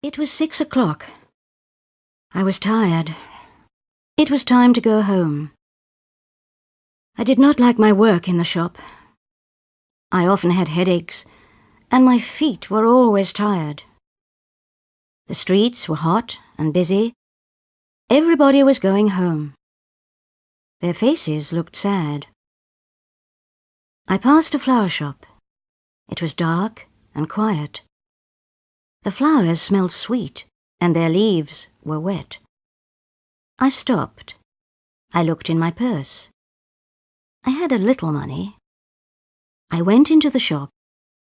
It was 6 o'clock. I was tired. It was time to go home. I did not like my work in the shop. I often had headaches, and my feet were always tired. The streets were hot and busy. Everybody was going home. Their faces looked sad. I passed a flower shop. It was dark and quiet. The flowers smelled sweet, and their leaves were wet. I stopped. I looked in my purse. I had a little money. I went into the shop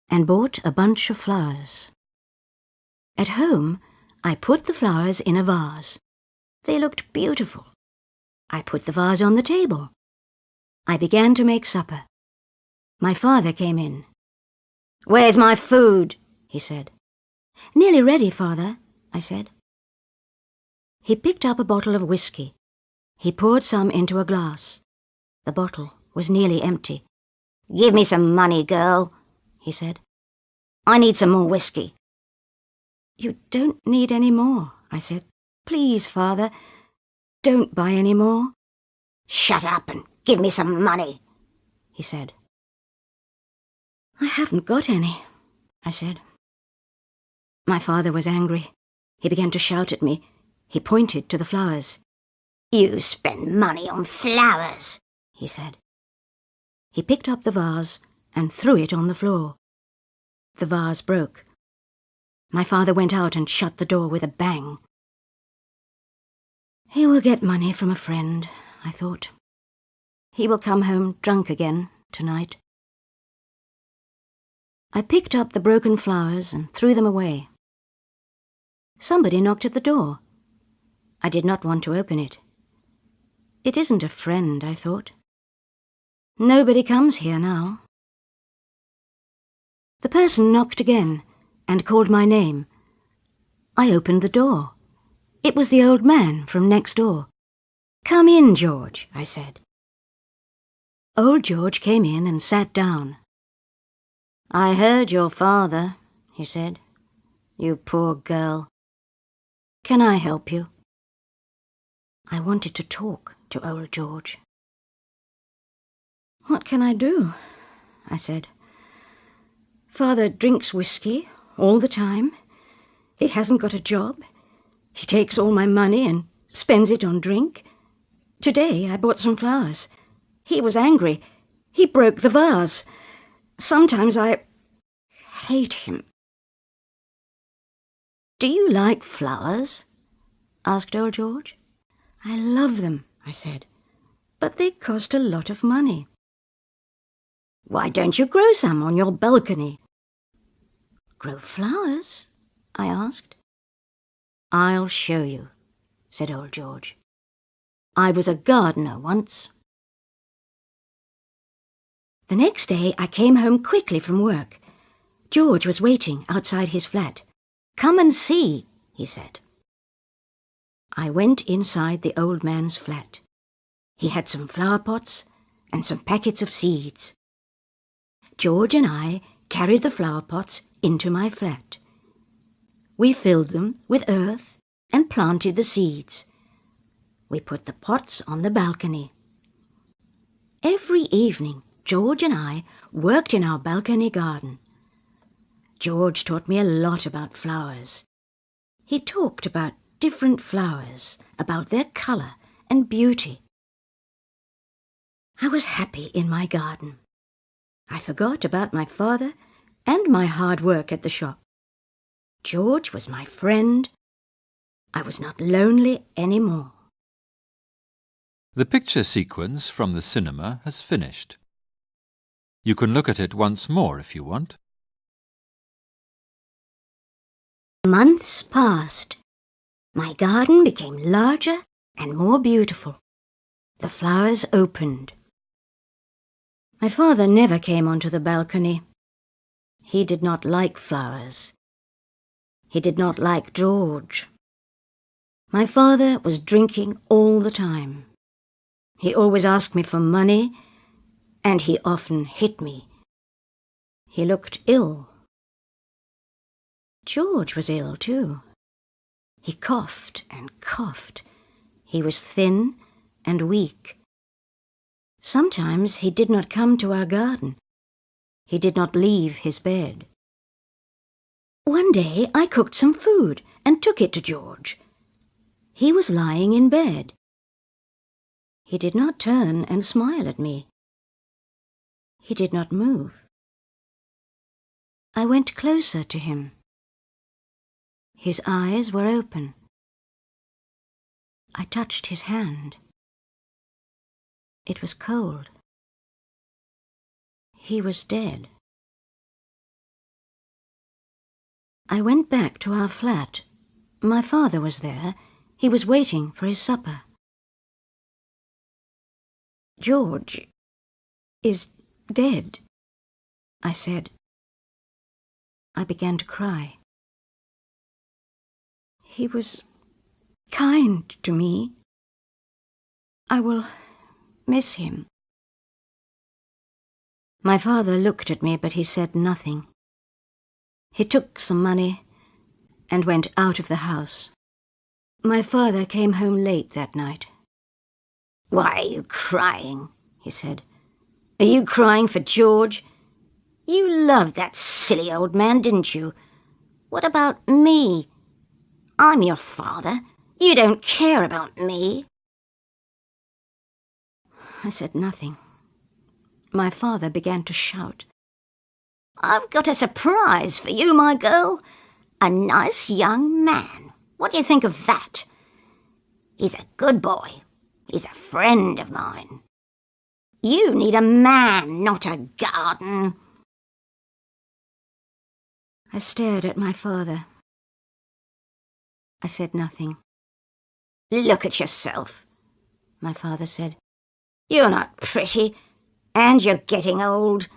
and bought a bunch of flowers. At home, I put the flowers in a vase. They looked beautiful. I put the vase on the table. I began to make supper. My father came in. "Where's my food?" he said. "Nearly ready, Father," I said. He picked up a bottle of whiskey. He poured some into a glass. The bottle was nearly empty. "Give me some money, girl," he said. "I need some more whiskey." "You don't need any more," I said. "Please, Father, don't buy any more." "Shut up and give me some money," he said. "I haven't got any," I said. My father was angry. He began to shout at me. He pointed to the flowers. "You spend money on flowers," he said. He picked up the vase and threw it on the floor. The vase broke. My father went out and shut the door with a bang. He will get money from a friend, I thought. He will come home drunk again tonight. I picked up the broken flowers and threw them away. Somebody knocked at the door. I did not want to open it. It isn't a friend, I thought. Nobody comes here now. The person knocked again and called my name. I opened the door. It was the old man from next door. "Come in, George," I said. Old George came in and sat down. "I heard your father," he said. "You poor girl. Can I help you?" I wanted to talk to old George. "What can I do?" I said. "Father drinks whiskey all the time. He hasn't got a job. He takes all my money and spends it on drink. Today I bought some flowers. He was angry. He broke the vase. Sometimes I hate him." "Do you like flowers?" asked old George. "I love them," I said, "but they cost a lot of money." "Why don't you grow some on your balcony?" "Grow flowers?" I asked. "I'll show you," said old George. "I was a gardener once." The next day I came home quickly from work. George was waiting outside his flat. "Come and see," he said. I went inside the old man's flat. He had some flower pots and some packets of seeds. George and I carried the flower pots into my flat. We filled them with earth and planted the seeds. We put the pots on the balcony. Every evening, George and I worked in our balcony garden. George taught me a lot about flowers. He talked about different flowers, about their colour and beauty. I was happy in my garden. I forgot about my father and my hard work at the shop. George was my friend. I was not lonely any more. The picture sequence from the cinema has finished. You can look at it once more if you want. Months passed. My garden became larger and more beautiful. The flowers opened. My father never came onto the balcony. He did not like flowers. He did not like George. My father was drinking all the time. He always asked me for money, and he often hit me. He looked ill. George was ill too. He coughed and coughed. He was thin and weak. Sometimes he did not come to our garden. He did not leave his bed. One day I cooked some food and took it to George. He was lying in bed. He did not turn and smile at me. He did not move. I went closer to him. His eyes were open. I touched his hand. It was cold. He was dead. I went back to our flat. My father was there. He was waiting for his supper. "George is dead," I said. I began to cry. "He was kind to me. I will miss him." My father looked at me, but he said nothing. He took some money and went out of the house. My father came home late that night. "Why are you crying?" he said. "Are you crying for George? You loved that silly old man, didn't you? What about me? I'm your father. You don't care about me." I said nothing. My father began to shout. "I've got a surprise for you, my girl. A nice young man. What do you think of that? He's a good boy. He's a friend of mine. You need a man, not a garden." I stared at my father. I said nothing. "Look at yourself," my father said. "You're not pretty, and you're getting old.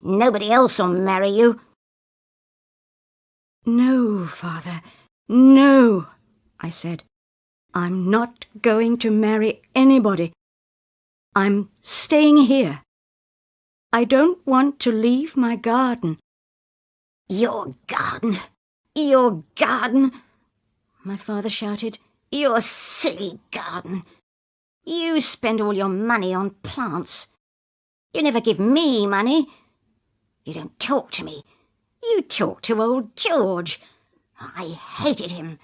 Nobody else will marry you." "No, father, no," I said. "I'm not going to marry anybody. I'm staying here. I don't want to leave my garden." "Your garden? Your garden?" my father shouted. "Your silly garden. You spend all your money on plants. You never give me money. You don't talk to me. You talk to old George. I hated him,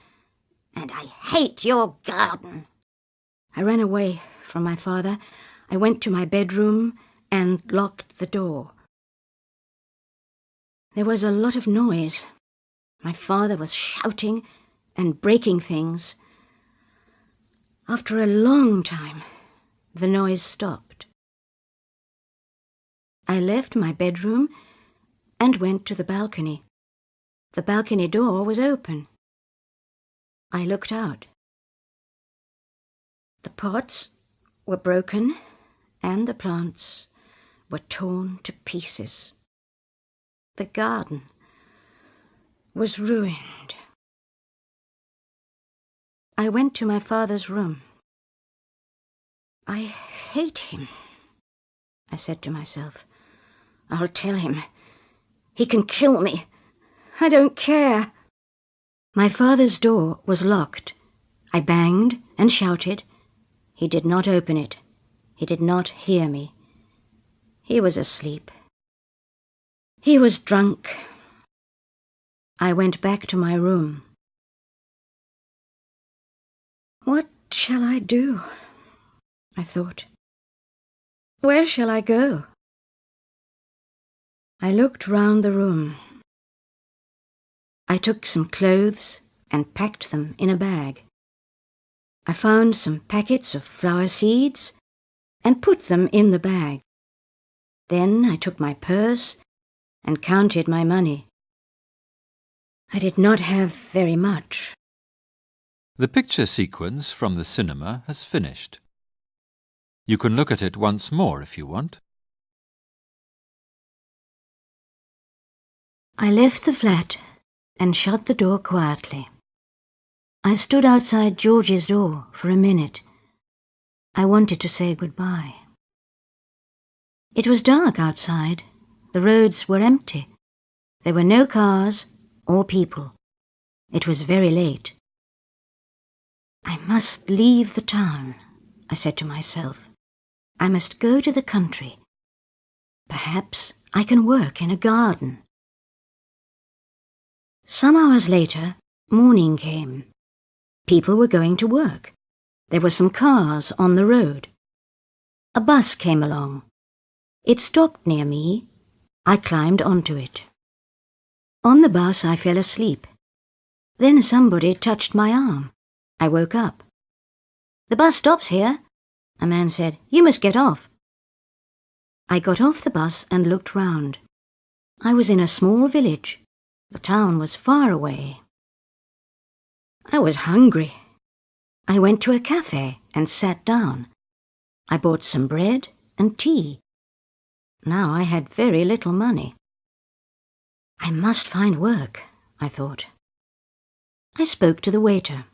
and I hate your garden." I ran away from my father. I went to my bedroom and locked the door. There was a lot of noise. My father was shouting and breaking things. After a long time, the noise stopped. I left my bedroom and went to the balcony. The balcony door was open. I looked out. The pots were broken and the plants were torn to pieces. The garden was ruined. I went to my father's room. "I hate him," I said to myself. "I'll tell him. He can kill me. I don't care." My father's door was locked. I banged and shouted. He did not open it. He did not hear me. He was asleep. He was drunk. I went back to my room. "What shall I do?" I thought. "Where shall I go?" I looked round the room. I took some clothes and packed them in a bag. I found some packets of flower seeds and put them in the bag. Then I took my purse and counted my money. I did not have very much. The picture sequence from the cinema has finished. You can look at it once more if you want. I left the flat and shut the door quietly. I stood outside George's door for a minute. I wanted to say goodbye. It was dark outside. The roads were empty. There were no cars or people. It was very late. I must leave the town, I said to myself. I must go to the country. Perhaps I can work in a garden. Some hours later, morning came. People were going to work. There were some cars on the road. A bus came along. It stopped near me. I climbed onto it. On the bus I fell asleep. Then somebody touched my arm. I woke up. "The bus stops here," a man said. "You must get off." I got off the bus and looked round. I was in a small village. The town was far away. I was hungry. I went to a cafe and sat down. I bought some bread and tea. Now I had very little money. I must find work, I thought. I spoke to the waiter.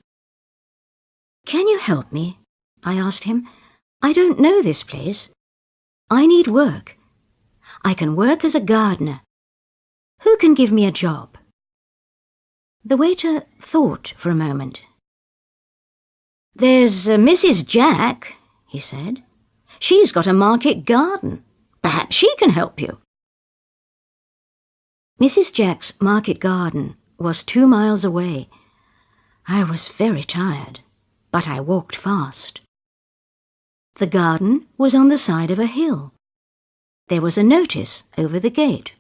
"Can you help me?" I asked him. "I don't know this place. I need work. I can work as a gardener. Who can give me a job?" The waiter thought for a moment. "There's Mrs. Jack," he said. "She's got a market garden. Perhaps she can help you." Mrs. Jack's market garden was 2 miles away. I was very tired, but I walked fast. The garden was on the side of a hill. There was a notice over the gate.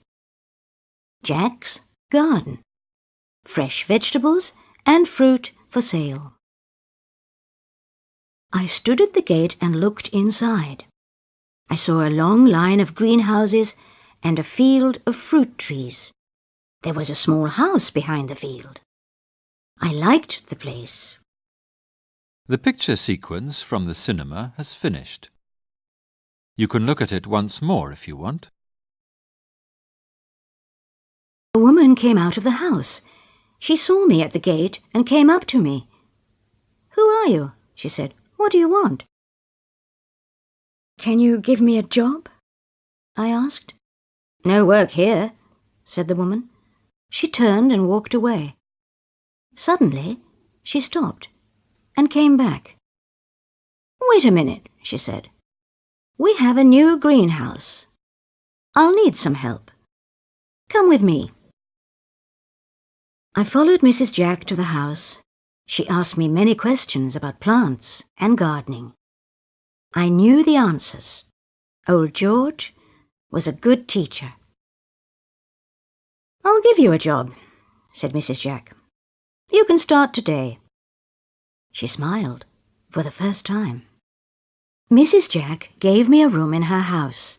Jack's Garden. Fresh vegetables and fruit for sale. I stood at the gate and looked inside. I saw a long line of greenhouses and a field of fruit trees. There was a small house behind the field. I liked the place. The picture sequence from the cinema has finished. You can look at it once more if you want. A woman came out of the house. She saw me at the gate and came up to me. "Who are you?" she said. "What do you want?" "Can you give me a job?" I asked. "No work here," said the woman. She turned and walked away. Suddenly, she stopped and came back. "Wait a minute," she said. "We have a new greenhouse. I'll need some help. Come with me." I followed Mrs. Jack to the house. She asked me many questions about plants and gardening. I knew the answers. Old George was a good teacher. "I'll give you a job," said Mrs. Jack. "You can start today." She smiled for the first time. Mrs. Jack gave me a room in her house.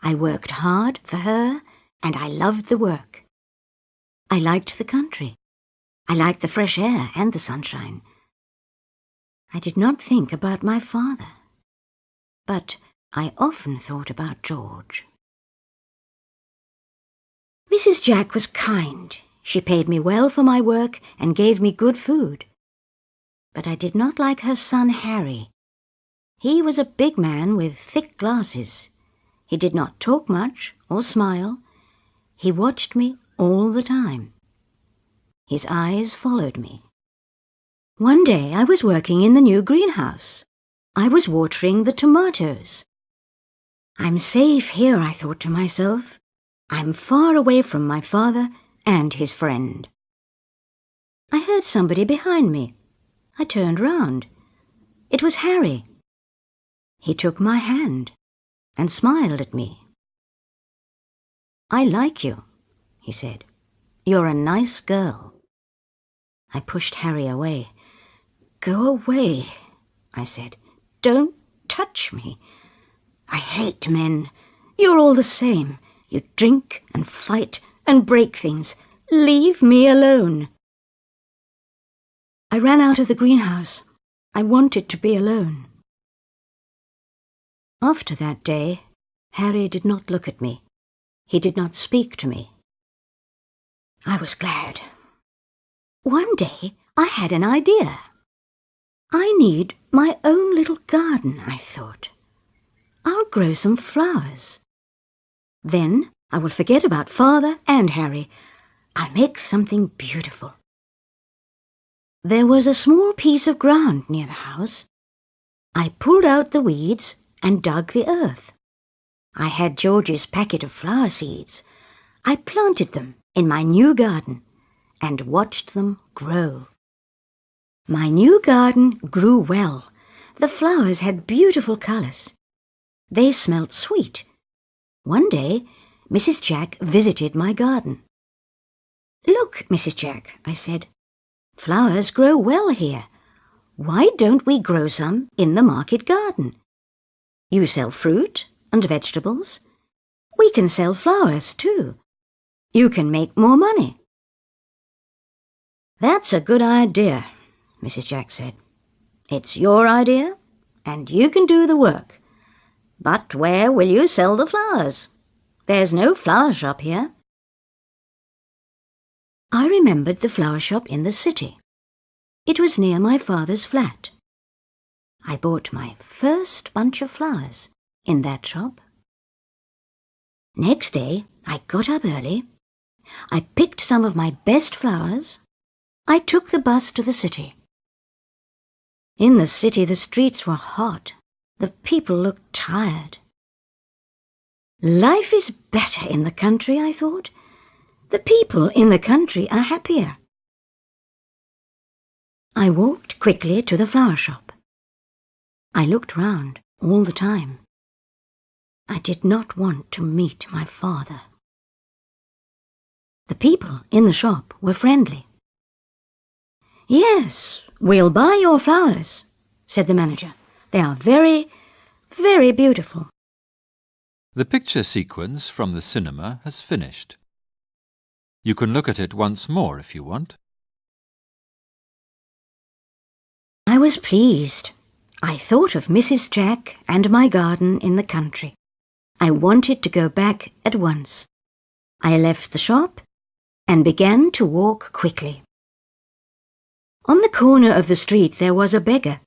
I worked hard for her, and I loved the work. I liked the country. I liked the fresh air and the sunshine. I did not think about my father, but I often thought about George. Mrs. Jack was kind. She paid me well for my work and gave me good food. But I did not like her son Harry. He was a big man with thick glasses. He did not talk much or smile. He watched me all the time. His eyes followed me. One day I was working in the new greenhouse. I was watering the tomatoes. "I'm safe here," I thought to myself. "I'm far away from my father and his friend." I heard somebody behind me. I turned round. It was Harry. He took my hand and smiled at me. "I like you," he said. "You're a nice girl." I pushed Harry away. "Go away," I said. "Don't touch me. I hate men. You're all the same. You drink and fight and break things. Leave me alone." I ran out of the greenhouse. I wanted to be alone. After that day, Harry did not look at me. He did not speak to me. I was glad. One day I had an idea. I need my own little garden, I thought. I'll grow some flowers. Then I will forget about Father and Harry. I'll make something beautiful. There was a small piece of ground near the house. I pulled out the weeds and dug the earth. I had George's packet of flower seeds. I planted them in my new garden and watched them grow. My new garden grew well. The flowers had beautiful colours. They smelt sweet. One day, Mrs. Jack visited my garden. "Look, Mrs. Jack," I said, "flowers grow well here. Why don't we grow some in the market garden? You sell fruit and vegetables. We can sell flowers too. You can make more money." "That's a good idea," Mrs. Jack said. "It's your idea, and you can do the work. But where will you sell the flowers? There's no flower shop here." I remembered the flower shop in the city. It was near my father's flat. I bought my first bunch of flowers in that shop. Next day, I got up early. I picked some of my best flowers. I took the bus to the city. In the city, the streets were hot. The people looked tired. Life is better in the country, I thought. The people in the country are happier. I walked quickly to the flower shop. I looked round all the time. I did not want to meet my father. The people in the shop were friendly. "Yes, we'll buy your flowers," said the manager. "They are very, very beautiful." The picture sequence from the cinema has finished. You can look at it once more if you want. I was pleased. I thought of Mrs. Jack and my garden in the country. I wanted to go back at once. I left the shop and began to walk quickly. On the corner of the street there was a beggar.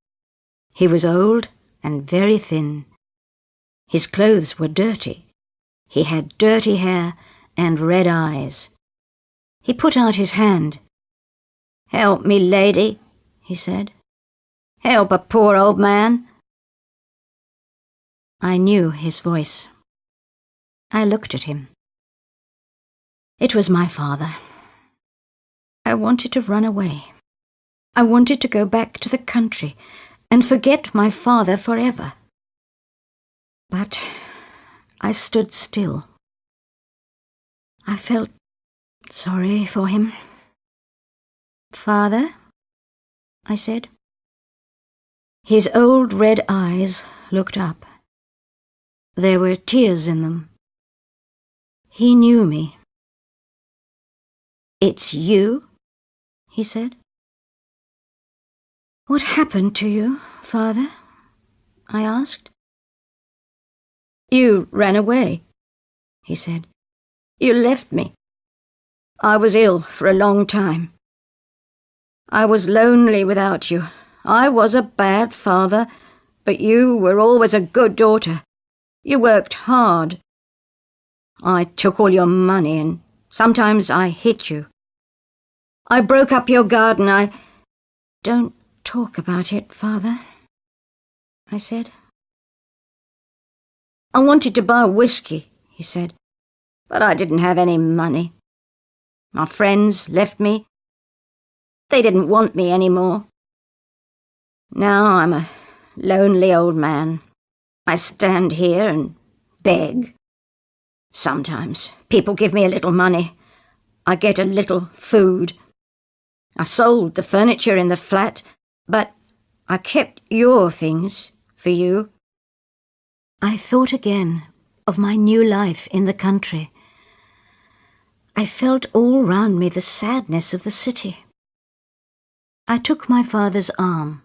He was old and very thin. His clothes were dirty. He had dirty hair and red eyes. He put out his hand. "Help me, lady," he said. "Help a poor old man." I knew his voice. I looked at him. It was my father. I wanted to run away. I wanted to go back to the country and forget my father forever. But I stood still. I felt sorry for him. "Father," I said. His old red eyes looked up. There were tears in them. He knew me. "It's you?" he said. "What happened to you, Father?" I asked. "You ran away," he said. "You left me. I was ill for a long time. I was lonely without you. I was a bad father, but you were always a good daughter. You worked hard. I took all your money and sometimes I hit you. I broke up your garden. Don't talk about it, Father," I said. "I wanted to buy whiskey," he said, "but I didn't have any money. My friends left me. They didn't want me anymore. Now I'm a lonely old man. I stand here and beg. Sometimes people give me a little money. I get a little food. I sold the furniture in the flat, but I kept your things for you." I thought again of my new life in the country. I felt all round me the sadness of the city. I took my father's arm.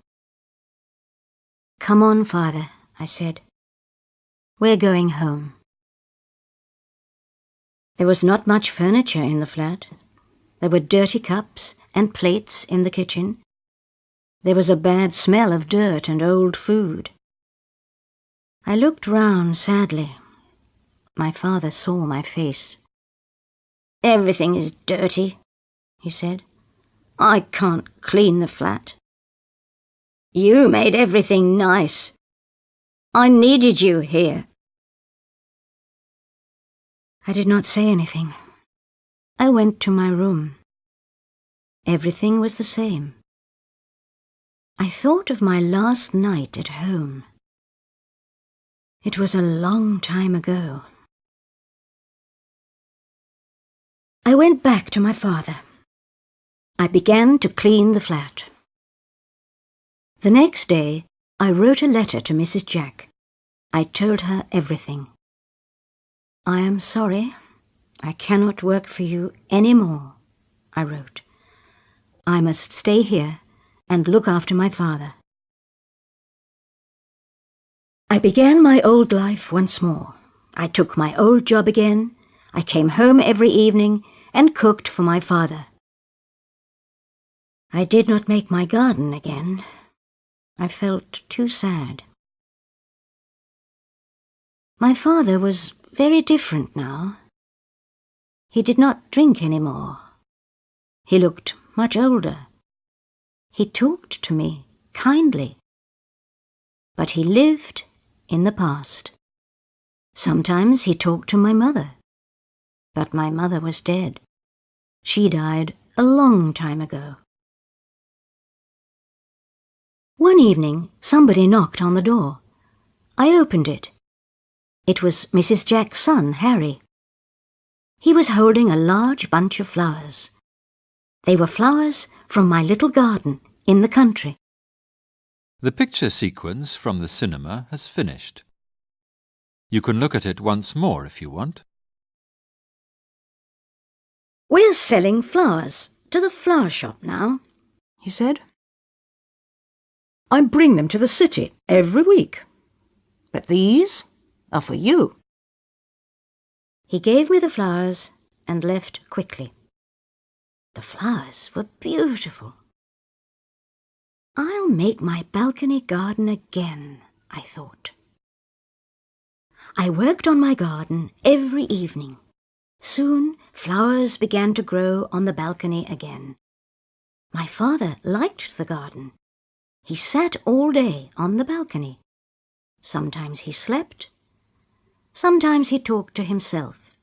"Come on, Father," I said. "We're going home." There was not much furniture in the flat. There were dirty cups and plates in the kitchen. There was a bad smell of dirt and old food. I looked round sadly. My father saw my face. "Everything is dirty," he said. I can't clean the flat. You made everything nice. I needed you here. I did not say anything. I went to my room. Everything was the same. I thought of my last night at home. It was a long time ago. I went back to my father. I began to clean the flat. The next day, I wrote a letter to Mrs. Jack. I told her everything. I am sorry. I cannot work for you any more, I wrote. I must stay here and look after my father. I began my old life once more. I took my old job again. I came home every evening and cooked for my father. I did not make my garden again. I felt too sad. My father was very different now. He did not drink any more. He looked much older. He talked to me kindly. But he lived in the past. Sometimes he talked to my mother. But my mother was dead. She died a long time ago. One evening, somebody knocked on the door. I opened it. It was Mrs. Jack's son, Harry. He was holding a large bunch of flowers. They were flowers from my little garden in the country. The picture sequence from the cinema has finished. You can look at it once more if you want. We're selling flowers to the flower shop now, he said. I bring them to the city every week. But these are for you. He gave me the flowers and left quickly. The flowers were beautiful. I'll make my balcony garden again, I thought. I worked on my garden every evening. Soon flowers began to grow on the balcony again. My father liked the garden. He sat all day on the balcony. Sometimes he slept. Sometimes he talked to himself.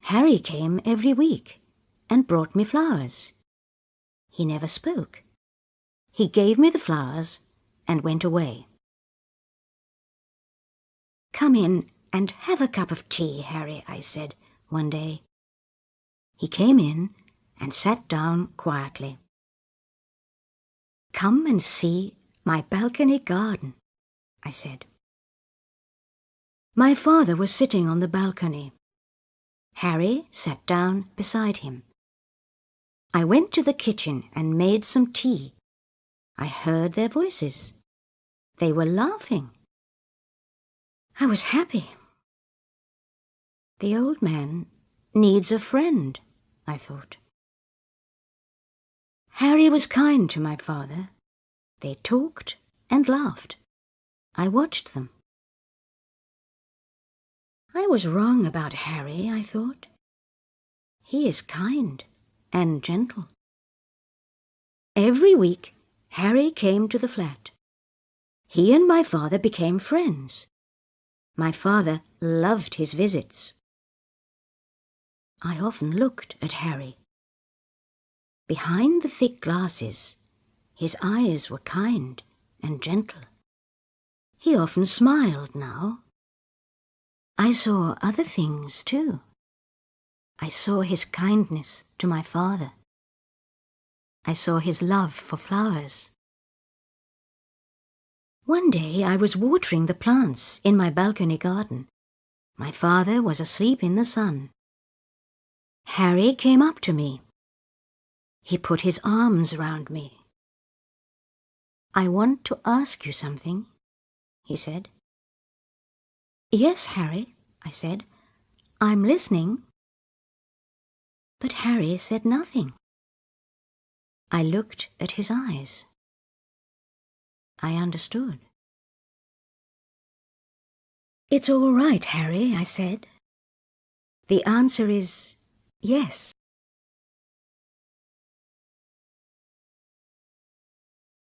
Harry came every week and brought me flowers. He never spoke. He gave me the flowers and went away. Come in and have a cup of tea, Harry, I said one day. He came in and sat down quietly. Come and see my balcony garden, I said. My father was sitting on the balcony. Harry sat down beside him. I went to the kitchen and made some tea. I heard their voices. They were laughing. I was happy. The old man needs a friend, I thought. Harry was kind to my father. They talked and laughed. I watched them. I was wrong about Harry, I thought. He is kind and gentle. Every week, Harry came to the flat. He and my father became friends. My father loved his visits. I often looked at Harry. Behind the thick glasses, his eyes were kind and gentle. He often smiled now. I saw other things too. I saw his kindness to my father. I saw his love for flowers. One day I was watering the plants in my balcony garden. My father was asleep in the sun. Harry came up to me. He put his arms round me. I want to ask you something, he said. Yes, Harry, I said. I'm listening. But Harry said nothing. I looked at his eyes. I understood. It's all right, Harry, I said. The answer is yes.